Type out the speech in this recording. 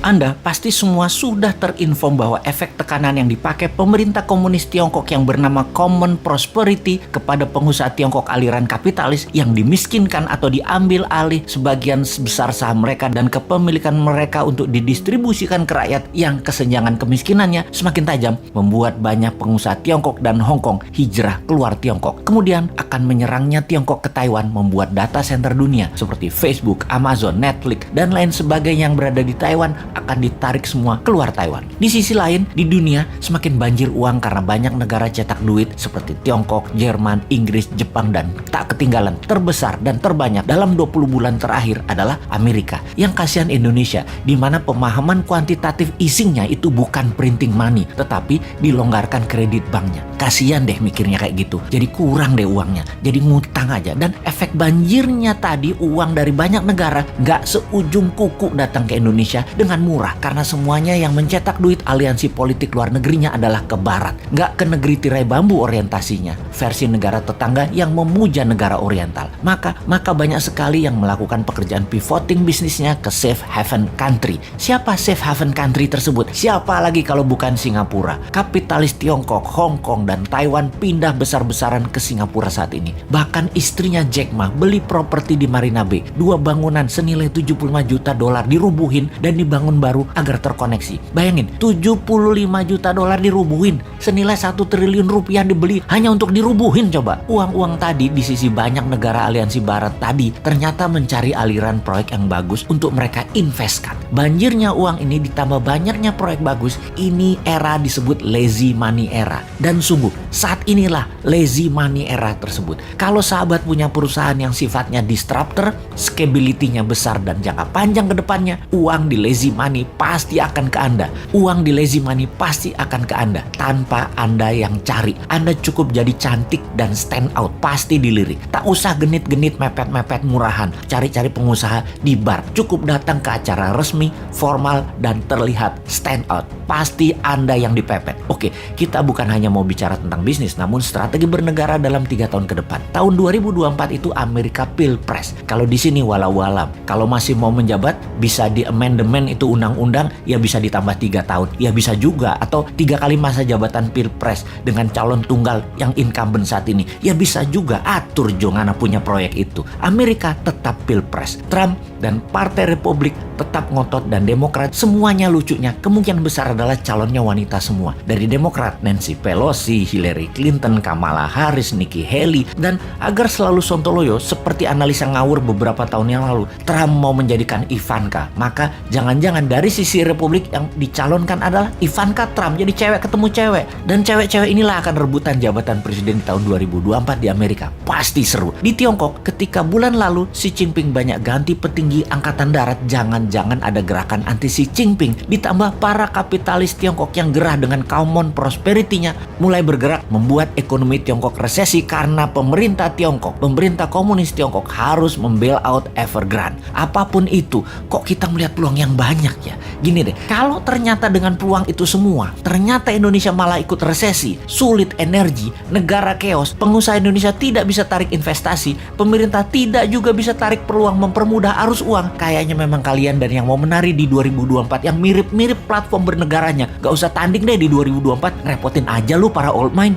Anda pasti semua sudah terinform bahwa efek tekanan yang dipakai pemerintah komunis Tiongkok yang bernama Common Prosperity kepada pengusaha Tiongkok aliran kapitalis yang dimiskinkan atau diambil alih sebagian besar saham mereka dan kepemilikan mereka untuk didistribusikan ke rakyat yang kesenjangan kemiskinannya semakin tajam, membuat banyak pengusaha Tiongkok dan Hong Kong hijrah keluar Tiongkok. Kemudian akan menyerangnya Tiongkok ke Taiwan, membuat data center dunia seperti Facebook, Amazon, Netflix, dan lain sebagainya yang berada di Taiwan akan ditarik semua keluar Taiwan. Di sisi lain, di dunia semakin banjir uang karena banyak negara cetak duit seperti Tiongkok, Jerman, Inggris, Jepang, dan tak ketinggalan terbesar dan terbanyak dalam 20 bulan terakhir adalah Amerika. Yang kasihan Indonesia, di mana pemahaman kuantitatif easingnya itu bukan printing money, tetapi dilonggarkan kredit banknya. Kasihan deh mikirnya kayak gitu. Jadi kurang deh uangnya, jadi ngutang aja. Dan efek banjirnya tadi, uang dari banyak negara nggak seujung kuku datang ke Indonesia dengan murah, karena semuanya yang mencetak duit aliansi politik luar negerinya adalah ke barat, nggak ke negeri tirai bambu orientasinya, versi negara tetangga yang memuja negara oriental. Maka banyak sekali yang melakukan pekerjaan pivoting bisnisnya ke safe haven country. Siapa safe haven country tersebut? Siapa lagi kalau bukan Singapura? Kapitalis Tiongkok, Hong Kong, dan Taiwan pindah besar-besaran ke Singapura saat ini. Bahkan istrinya Jack Ma beli properti di Marina Bay, 2 bangunan senilai $75 juta dirubuhin dan dibangun baru agar terkoneksi. Bayangin, $75 juta dirubuhin, senilai 1 triliun rupiah dibeli hanya untuk dirubuhin. Coba, uang-uang tadi di sisi banyak negara aliansi barat tadi ternyata mencari aliran proyek yang bagus untuk mereka investkan. Banjirnya uang ini ditambah banyaknya proyek bagus, ini era disebut lazy money era. Dan sungguh, saat inilah lazy money era tersebut. Kalau sahabat punya perusahaan yang sifatnya disruptor, scalability-nya besar dan jangka panjang ke depannya, uang di lazy money pasti akan ke Anda. Uang di lazy money pasti akan ke Anda tanpa Anda yang cari. Anda cukup jadi cantik dan stand out, pasti dilirik. Tak usah genit-genit mepet-mepet murahan, cari-cari pengusaha di bar. Cukup datang ke acara resmi, formal, dan terlihat stand out. Pasti Anda yang dipepet. Oke, kita bukan hanya mau bicara tentang bisnis, namun strategi bernegara dalam 3 tahun ke depan. Tahun 2024 itu Amerika Pilpres. Kalau di sini walau-walam, kalau masih mau menjabat, bisa di amendement itu undang-undang, ya bisa ditambah 3 tahun. Ya bisa juga, atau 3 kali masa jabatan Pilpres dengan calon tunggal yang incumbent saat ini. Ya bisa juga, atur Jongana punya proyek itu. Amerika tetap Pilpres. Trump dan Partai Republik tetap ngotot, dan Demokrat semuanya lucunya kemungkinan besar adalah calonnya wanita semua. Dari Demokrat, Nancy Pelosi, Hillary Clinton, Kamala Harris, Nikki Haley. Dan agar selalu sontoloyo seperti analisa ngawur beberapa tahun yang lalu, Trump mau menjadikan Ivanka. Maka jangan-jangan dari sisi Republik yang dicalonkan adalah Ivanka Trump, jadi cewek ketemu cewek. Dan cewek-cewek inilah akan rebutan jabatan presiden di tahun 2024 di Amerika. Pasti seru. Di Tiongkok, ketika bulan lalu Xi Jinping banyak ganti petinggi angkatan darat, jangan-jangan ada gerakan anti Xi Jinping. Ditambah para kapitalis Tiongkok yang gerah dengan Common Prosperity-nya mulai bergerak, membuat ekonomi Tiongkok resesi karena pemerintah Tiongkok, pemerintah komunis Tiongkok harus membail out Evergrande. Apapun itu, kok kita melihat peluang yang banyak ya? Gini deh, kalau ternyata dengan peluang itu semua, ternyata Indonesia malah ikut resesi, sulit energi, negara chaos, pengusaha Indonesia tidak bisa tarik investasi, pemerintah tidak juga bisa tarik peluang mempermudah arus uang. Kayaknya memang kalian dan yang mau menari di 2024 yang mirip-mirip platform bernegaranya, gak usah tanding deh di 2024, repotin aja lu para old mind.